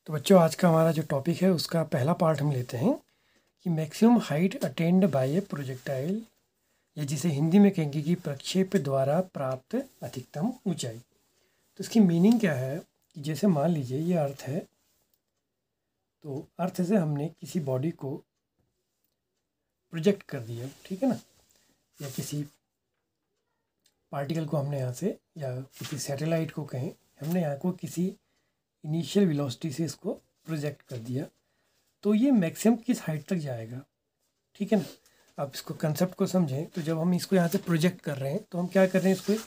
तो बच्चों आज का हमारा जो टॉपिक है उसका पहला पार्ट हम लेते हैं कि मैक्सिमम हाइट अटेन्ड बाय ए प्रोजेक्टाइल, या जिसे हिंदी में कहेंगे कि प्रक्षेप द्वारा प्राप्त अधिकतम ऊंचाई। तो इसकी मीनिंग क्या है कि जैसे मान लीजिए ये अर्थ है, तो अर्थ से हमने किसी बॉडी को प्रोजेक्ट कर दिया, ठीक है ना, या किसी पार्टिकल को हमने यहाँ से, या किसी सैटेलाइट को कहें, हमने यहाँ को किसी इनिशियल वेलोसिटी से इसको प्रोजेक्ट कर दिया, तो ये मैक्सिमम किस हाइट तक जाएगा, ठीक है ना। आप इसको कंसेप्ट को समझें, तो जब हम इसको यहाँ से प्रोजेक्ट कर रहे हैं तो हम क्या कर रहे हैं,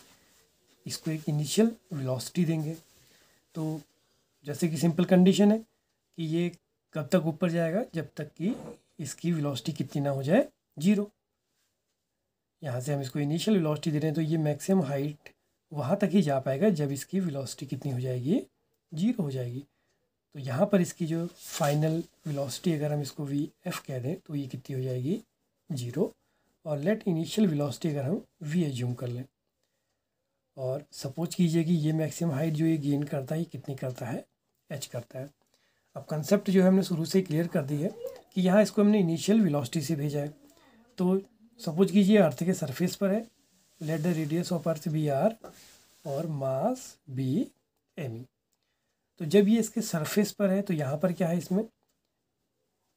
इसको एक इनिशियल वेलोसिटी देंगे। तो जैसे कि सिंपल कंडीशन है कि ये कब तक ऊपर जाएगा, जब तक कि इसकी वेलोसिटी कितनी ना हो जाए, 0। यहाँ से हम इसको इनिशियल वेलोसिटी दे रहे हैं, तो ये मैक्सिमम हाइट वहाँ तक ही जा पाएगा जब इसकी वेलोसिटी कितनी हो जाएगी, 0 हो जाएगी। तो यहाँ पर इसकी जो फाइनल वेलोसिटी अगर हम इसको वी एफ कह दें तो ये कितनी हो जाएगी, 0। और लेट इनिशियल वेलोसिटी अगर हम वी एज्यूम कर लें, और सपोज कीजिए कि ये मैक्सिमम हाइट जो ये गेन करता है, ये कितनी करता है, एच करता है। अब कंसेप्ट जो है हमने शुरू से क्लियर कर दी है कि यहाँ इसको हमने इनिशियल वेलोसिटी से भेजा है। तो सपोज कीजिए अर्थ के सरफेस पर है, let the radius of earth be R और मास बी एम ई। तो जब ये इसके सरफेस पर है तो यहाँ पर क्या है, इसमें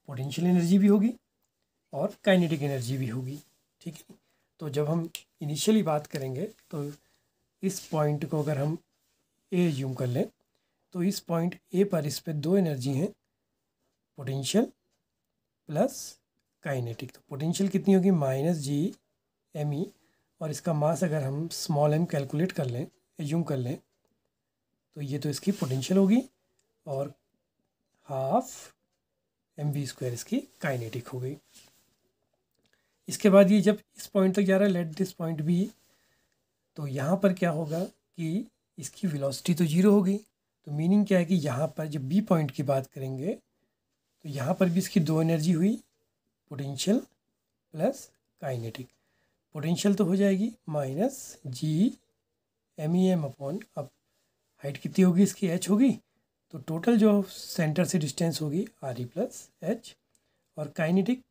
पोटेंशियल एनर्जी भी होगी और काइनेटिक एनर्जी भी होगी, ठीक है। तो जब हम इनिशियली बात करेंगे तो इस पॉइंट को अगर हम ए एज्यूम कर लें, तो इस पॉइंट ए पर इस पर दो एनर्जी हैं, पोटेंशियल प्लस काइनेटिक। तो पोटेंशियल कितनी होगी, माइनस जी एम ई, और इसका मास अगर हम स्मॉल एम कैलकुलेट कर लें, एज्यूम कर लें, तो ये तो इसकी पोटेंशियल होगी, और हाफ एम वी स्क्वायर इसकी काइनेटिक हो गई। इसके बाद ये जब इस पॉइंट तक जा रहा है, लेट दिस पॉइंट बी, तो यहाँ पर क्या होगा कि इसकी वेलोसिटी तो 0 हो गई। तो मीनिंग क्या है कि यहाँ पर जब बी पॉइंट की बात करेंगे तो यहाँ पर भी इसकी दो एनर्जी हुई, पोटेंशियल प्लस काइनेटिक। पोटेंशियल तो हो जाएगी minus G M E M upon, अब हाइट कितनी होगी इसकी, एच होगी, तो टोटल जो सेंटर से डिस्टेंस होगी आर ई प्लस एच, और काइनेटिक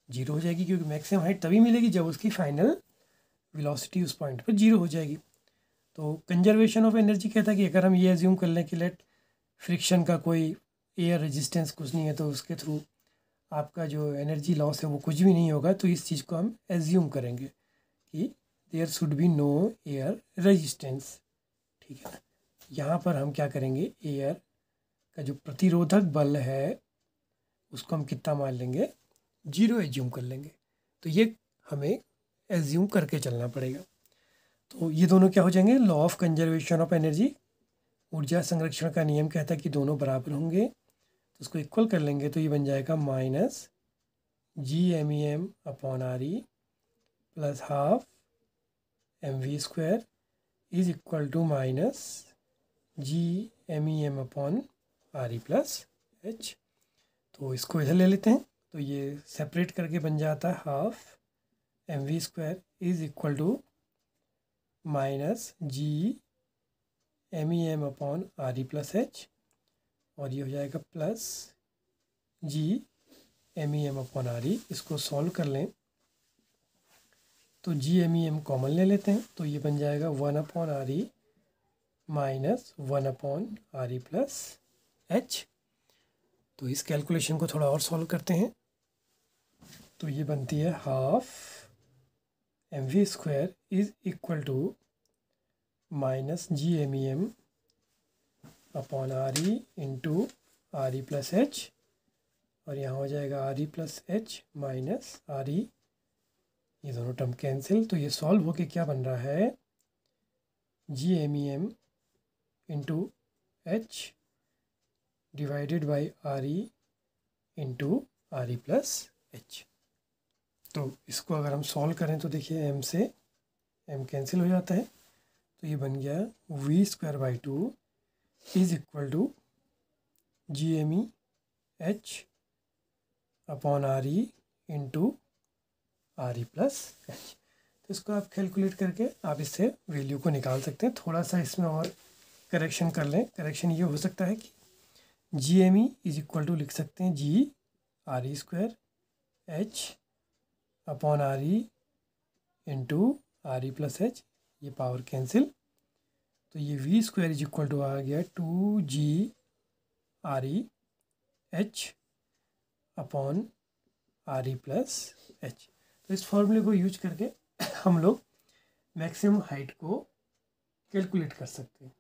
0 हो जाएगी, क्योंकि मैक्सिमम हाइट तभी मिलेगी जब उसकी फाइनल वेलोसिटी उस पॉइंट पर 0 हो जाएगी। तो कंजर्वेशन ऑफ एनर्जी कहता है कि अगर हम ये एज्यूम कर लें कि लेट फ्रिक्शन का कोई एयर रेजिस्टेंस कुछ नहीं है, तो उसके थ्रू आपका जो एनर्जी लॉस है वो कुछ भी नहीं होगा, तो इस चीज़ को हम एज्यूम करेंगे कि there should be no air resistance, ठीक है। यहाँ पर हम क्या करेंगे, एयर का जो प्रतिरोधक बल है उसको हम कितना मान लेंगे, 0 एज्यूम कर लेंगे। तो ये हमें एज्यूम करके चलना पड़ेगा। तो ये दोनों क्या हो जाएंगे, law of conservation of energy, ऊर्जा संरक्षण का नियम कहता है कि दोनों बराबर होंगे, तो उसको इक्वल कर लेंगे, तो ये बन जाएगा minus G M E M upon R E plus half M V square is equal to minus G M E M upon R E plus H. तो इसको इधर ले लेते हैं, तो ये सेपरेट करके बन जाता है half M V square is equal to minus G M E M upon R E plus H, और ये हो जाएगा plus G M E M upon R E. इसको सॉल्व कर लें तो G M E M common ले लेते हैं, तो ये बन जाएगा 1 upon R E minus 1 upon R E plus H. तो इस कैलकुलेशन को थोड़ा और सॉल्व करते हैं, तो ये बनती है half M V square is equal to minus G M E M upon R E into R E plus H, और यहाँ हो जाएगा R E plus H minus R E, ये दोनों टर्म कैंसिल, तो ये सॉल्व होके क्या बन रहा है, G M E M into H divided by R E into R E plus H. तो इसको अगर हम सॉल्व करें तो देखिए एम से एम कैंसिल हो जाता है, तो ये बन गया V square by 2 is equal to G M E H upon R E into R E plus H. तो इसको आप कैलकुलेट करके आप इससे वैल्यू को निकाल सकते हैं। थोड़ा सा इसमें और करेक्शन कर लें। करेक्शन ये हो सकता है कि G M E is equal to लिख सकते हैं G R E square H upon R E into R E plus H, ये पावर कैंसिल, तो ये V square is equal to आ गया 2 G R E H upon R E plus H. तो इस फॉर्मूले को यूज करके हम लोग मैक्सिमम हाइट को कैलकुलेट कर सकते हैं।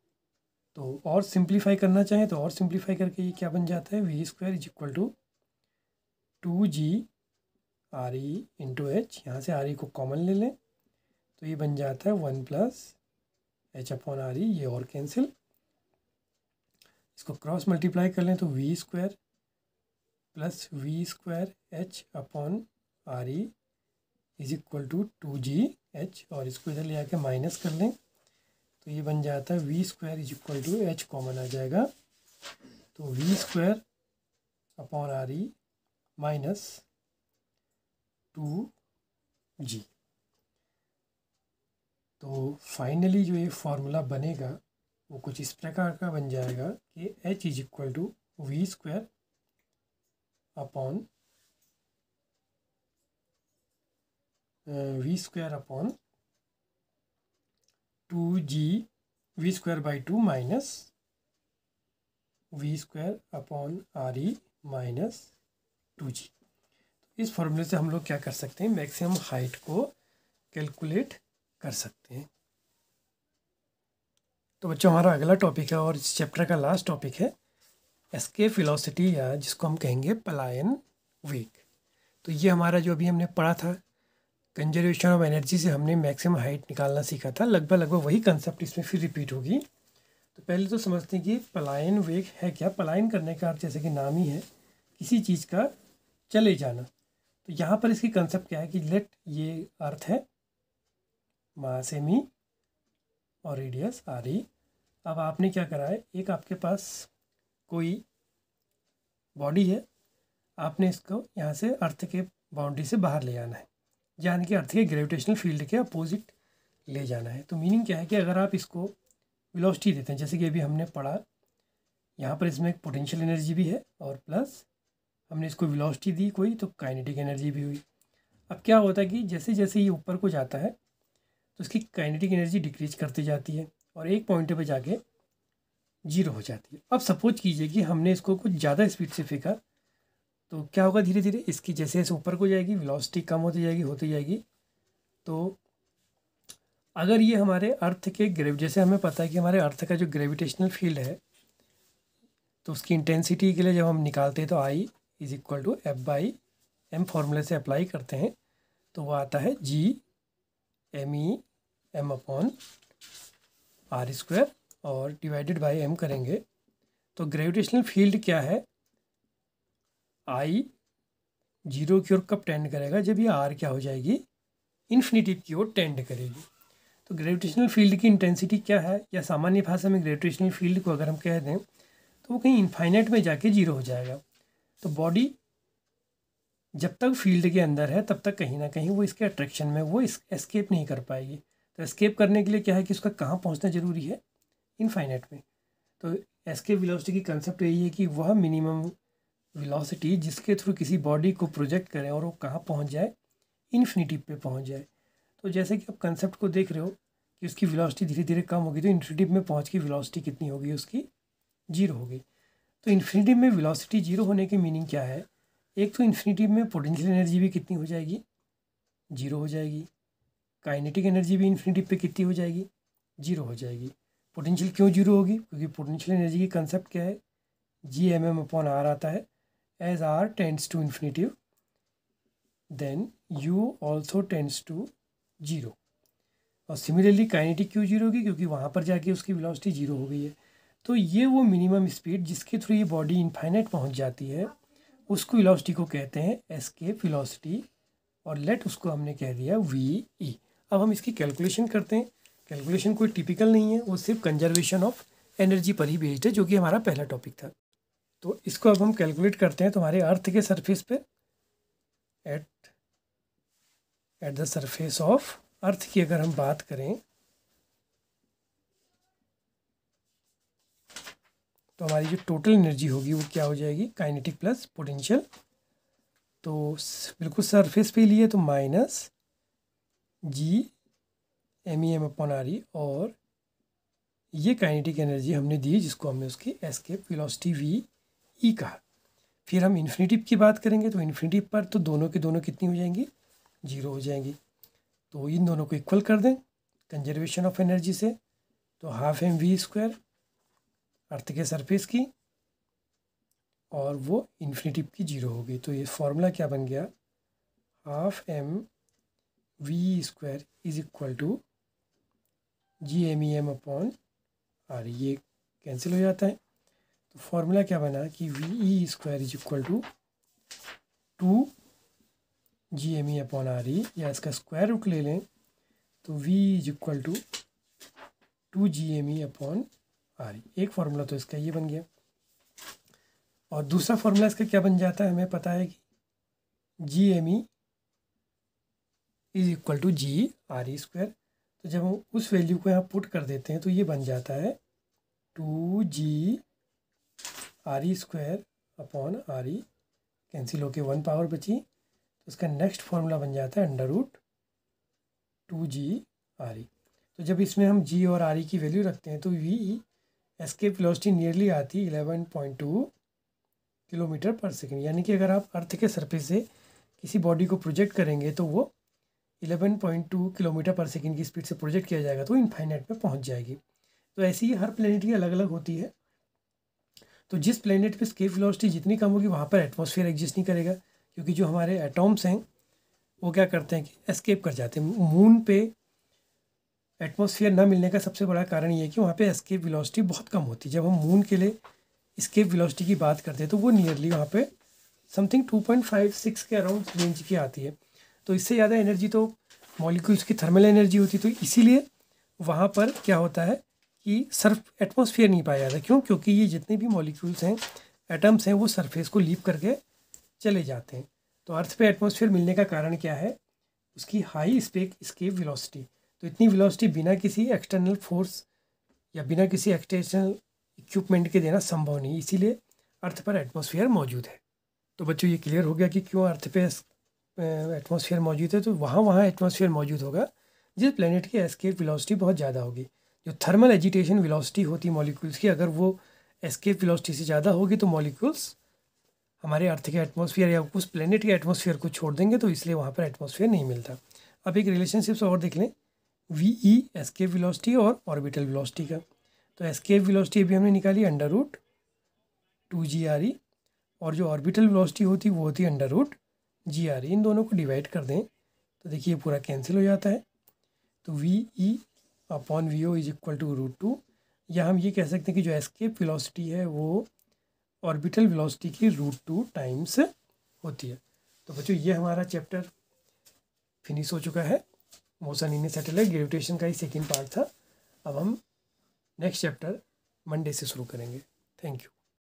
तो और सिंप्लीफाई करना चाहें तो और सिंप्लीफाई करके ये क्या बन जाता है, V square is equal to 2 G R E into H, यहाँ से आर ई को कॉमन ले लें तो ये बन जाता है 1 plus H upon R E, ये और कैंसिल, इसको क्रॉस मल्टीप्लाई कर लें तो V square plus V square H upon R E is equal to 2 G H, और इसको इधर ले आके माइनस कर लें तो ये बन जाता है V square is equal to H common आ जाएगा, तो V square upon R E minus 2 जी। तो फाइनली जो ये फॉर्मूला बनेगा वो कुछ इस प्रकार का बन जाएगा कि H is equal to V square upon two G V square by 2 minus V square upon R E minus 2 G. इस फॉर्मूले से हम लोग क्या कर सकते हैं, मैक्सिमम हाइट को कैलकुलेट कर सकते हैं। तो बच्चों हमारा अगला टॉपिक है और इस चैप्टर का लास्ट टॉपिक है एस्केप वेलोसिटी, या जिसको हम कहेंगे पलायन वेग। तो ये हमारा जो अभी हमने पढ़ा था कंजर्वेशन ऑफ एनर्जी से हमने मैक्सिमम हाइट निकालना सीखा था, लगभग वही कंसेप्ट इसमें फिर रिपीट होगी। तो पहले तो समझते हैं कि पलायन वेग है क्या। पलायन करने का अर्थ जैसे कि नाम ही है, किसी चीज़ का चले जाना। तो यहाँ पर इसकी कंसेप्ट क्या है कि लेट ये अर्थ है, मास एम ई और रेडियस आर ई। अब आपने क्या करा है, एक आपके पास कोई बॉडी है, आपने इसको यहाँ से अर्थ के बाउंड्री से बाहर ले जाना है, यानी कि अर्थ के ग्रेविटेशनल फील्ड के अपोजिट ले जाना है। तो मीनिंग क्या है कि अगर आप इसको वेलोसिटी देते हैं, जैसे कि अभी हमने पढ़ा यहाँ पर इसमें एक पोटेंशियल एनर्जी भी है और प्लस हमने इसको वेलोसिटी दी कोई, तो काइनेटिक एनर्जी भी हुई। अब क्या होता है कि जैसे जैसे ये ऊपर को जाता है तो इसकी काइनेटिक एनर्जी डिक्रीज करती जाती है और एक पॉइंट पे जाके जीरो हो जाती है। अब सपोज कीजिए कि हमने इसको कुछ ज़्यादा स्पीड से फेंका, तो क्या होगा, धीरे धीरे इसकी जैसे जैसे ऊपर को जाएगी वेलोसिटी कम होती जाएगी। तो अगर ये हमारे अर्थ के जैसे हमें पता है कि हमारे अर्थ का जो ग्रेविटेशनल फील्ड है, तो उसकी इंटेंसिटी के लिए जब हम निकालते हैं तो I is equal to F by M फॉर्मूले से अप्लाई करते हैं, तो वो आता है G M E M upon R square और डिवाइडेड बाई एम करेंगे तो ग्रेविटेशनल फील्ड क्या है, आई जीरो की ओर कब टेंड करेगा, जब ये आर क्या हो जाएगी, इन्फिनिटी की ओर टेंड करेगी। तो ग्रेविटेशनल फील्ड की इंटेंसिटी क्या है, या सामान्य भाषा में ग्रेविटेशनल फील्ड को अगर हम कह दें तो वो कहीं इनफाइनाइट में जाके जीरो हो जाएगा। तो बॉडी जब तक फील्ड के अंदर है तब तक कहीं ना कहीं वो इसके अट्रैक्शन में वो एस्केप नहीं कर पाएगी। तो एस्केप करने के लिए क्या है कि उसका कहाँ पहुँचना ज़रूरी है, इनफाइनाइट में। तो एस्केप वेलोसिटी की कंसेप्ट यही है कि वह मिनिमम वेलोसिटी जिसके थ्रू किसी बॉडी को प्रोजेक्ट करें और वो कहाँ पहुँच जाए, इन्फिनिटी पे पहुँच जाए। तो जैसे कि आप कंसेप्ट को देख रहे हो कि उसकी वेलोसिटी धीरे धीरे कम होगी, तो इन्फिनिटी में पहुँच की वेलोसिटी कितनी होगी, उसकी जीरो होगी। तो इन्फिनिटी में वेलोसिटी जीरो होने की मीनिंग क्या है, एक तो इन्फिनिटी में पोटेंशियल एनर्जी भी कितनी हो जाएगी, जीरो हो जाएगी। काइनेटिक एनर्जी भी इन्फिनिटी पे कितनी हो जाएगी, जीरो हो जाएगी। पोटेंशियल क्यों जीरो होगी, क्योंकि पोटेंशियल एनर्जी की कंसेप्ट क्या है, G M M upon R आता है। As R tends to infinity then U also tends to zero. और सिमिलरली काइनेटिक क्यों जीरो होगी, क्योंकि वहाँ पर जाके उसकी वेलोसिटी जीरो हो गई है। तो ये वो मिनिमम स्पीड जिसके थ्रू ये बॉडी इनफाइनाइट पहुँच जाती है, उसको वेलोसिटी को कहते हैं एस्केप वेलोसिटी, और लेट उसको हमने कह दिया वी ई। अब हम इसकी कैलकुलेशन करते हैं। कैलकुलेशन कोई टिपिकल नहीं है, वो सिर्फ कंजर्वेशन ऑफ एनर्जी पर ही बेस्ड है, जो कि हमारा पहला टॉपिक था। तो इसको अब हम कैलकुलेट करते हैं। तो हमारे अर्थ के सरफेस पे at the surface of earth की अगर हम बात करें तो हमारी जो टोटल एनर्जी होगी वो क्या हो जाएगी, काइनेटिक प्लस पोटेंशियल। तो बिल्कुल सरफेस पे लिए तो minus G M E M upon R E, और ये काइनेटिक एनर्जी हमने दी जिसको हमने उसकी एस्केप वेलोसिटी वी ई कहा। फिर हम इन्फिनिटिव की बात करेंगे तो इन्फिनिटिव पर तो दोनों के दोनों कितनी हो जाएंगी, 0 हो जाएंगी। तो इन दोनों को इक्वल कर दें कंजर्वेशन ऑफ एनर्जी से, तो हाफ एम वी स्क्वायर अर्थ के सरफेस की, और वो इन्फिनिटिव की 0 होगी। तो ये फॉर्मूला क्या बन गया, half M V square is equal to G M E M upon R, ये कैंसिल हो जाता है। तो फॉर्मूला क्या बना कि V E square is equal to 2 G M E upon R E, या इसका स्क्वायर रूट ले लें तो V is equal to 2 G M E upon R E. एक फार्मूला तो इसका ये बन गया, और दूसरा फार्मूला इसका क्या बन जाता है, हमें पता है कि G M E is equal to G R E square. तो जब हम उस वैल्यू को यहाँ पुट कर देते हैं तो ये बन जाता है 2 G R E square upon R E, cancel होके 1 पावर बची। तो इसका नेक्स्ट फार्मूला बन जाता है अंडर रूट 2 जी आर ई। तो जब इसमें हम जी और आर ई की वैल्यू रखते हैं तो वी एस्केप वेलोसिटी नियरली आती 11.2 किलोमीटर पर सेकेंड, यानी कि अगर आप अर्थ के सरफेस से किसी बॉडी को प्रोजेक्ट करेंगे तो वो 11.2 किलोमीटर पर सेकेंड की स्पीड से प्रोजेक्ट किया जाएगा तो इनफाइनाइट में पहुंच जाएगी। तो ऐसी ही हर प्लेनेट की अलग अलग होती है। तो जिस प्लेनेट पे एस्केप वेलोसिटी जितनी कम होगी वहाँ पर एटमॉस्फेयर एग्जिस्ट नहीं करेगा, क्योंकि जो हमारे एटॉम्स हैं वो क्या करते हैं कि एस्केप कर जाते हैं। मून पे एटमॉस्फेयर न मिलने का सबसे बड़ा कारण ये है कि वहाँ पे एस्केप वेलोसिटी बहुत कम होती है। जब हम मून के लिए एस्केप वेलोसिटी की बात करते हैं तो वो नियरली वहाँ पे समथिंग 2.56 के अराउंड रेंज की आती है। तो इससे ज़्यादा एनर्जी तो मॉलिक्यूल्स की थर्मल एनर्जी होती है। तो इसीलिए वहाँ पर क्या होता है कि सर्फ एटमॉस्फेयर नहीं पाया जाता। क्यों? क्योंकि ये जितने भी मॉलिक्यूल्स हैं, एटम्स हैं, वो सरफेस को लीव करके चले जाते हैं। तो अर्थ पे एटमॉस्फेयर मिलने का कारण क्या है, उसकी हाई एस्केप वेलोसिटी। तो इतनी वेलोसिटी बिना किसी एक्सटर्नल फोर्स या बिना किसी एक्सटर्नल इक्विपमेंट के देना संभव नहीं, इसीलिए अर्थ पर एटमॉस्फेयर मौजूद है। तो बच्चों ये क्लियर हो गया कि क्यों अर्थ पे एटमॉस्फेयर मौजूद है। तो वहाँ एटमॉस्फेयर मौजूद होगा जिस प्लेनेट की एस्केप वेलोसिटी बहुत ज़्यादा होगी। जो थर्मल एजिटेशन वेलोसिटी होती है मॉलिक्यूल्स की, अगर वो एस्केप वेलोसिटी से ज़्यादा होगी तो मॉलिक्यूल्स हमारे अर्थ के एटमॉस्फेयर या उस प्लेनेट के एटमॉस्फेयर को छोड़ देंगे, तो इसलिए वहाँ पर एटमॉस्फेयर नहीं मिलता। अब एक रिलेशनशिप्स और देख लें, वी ई एस्केप वेलोसिटी और ऑर्बिटल वेलोसिटी का। तो एस्केप वेलोसिटी अभी हमने निकाली under root 2 G R E, और जो ऑर्बिटल वेलोसिटी होती है वो होती है अंडर रूट जी आर ई। इन दोनों को डिवाइड कर दें तो देखिए पूरा कैंसिल हो जाता है। तो V E upon V O is equal to √2, या हम ये कह सकते हैं कि जो एस्केप वेलोसिटी है वो ऑर्बिटल वेलोसिटी की √2 टाइम्स होती है। तो बच्चों ये हमारा चैप्टर फिनिश हो चुका है। Motion in A satellite, gravitation का ही सेकेंड पार्ट था। अब हम नेक्स्ट चैप्टर मंडे से शुरू करेंगे। Thank you.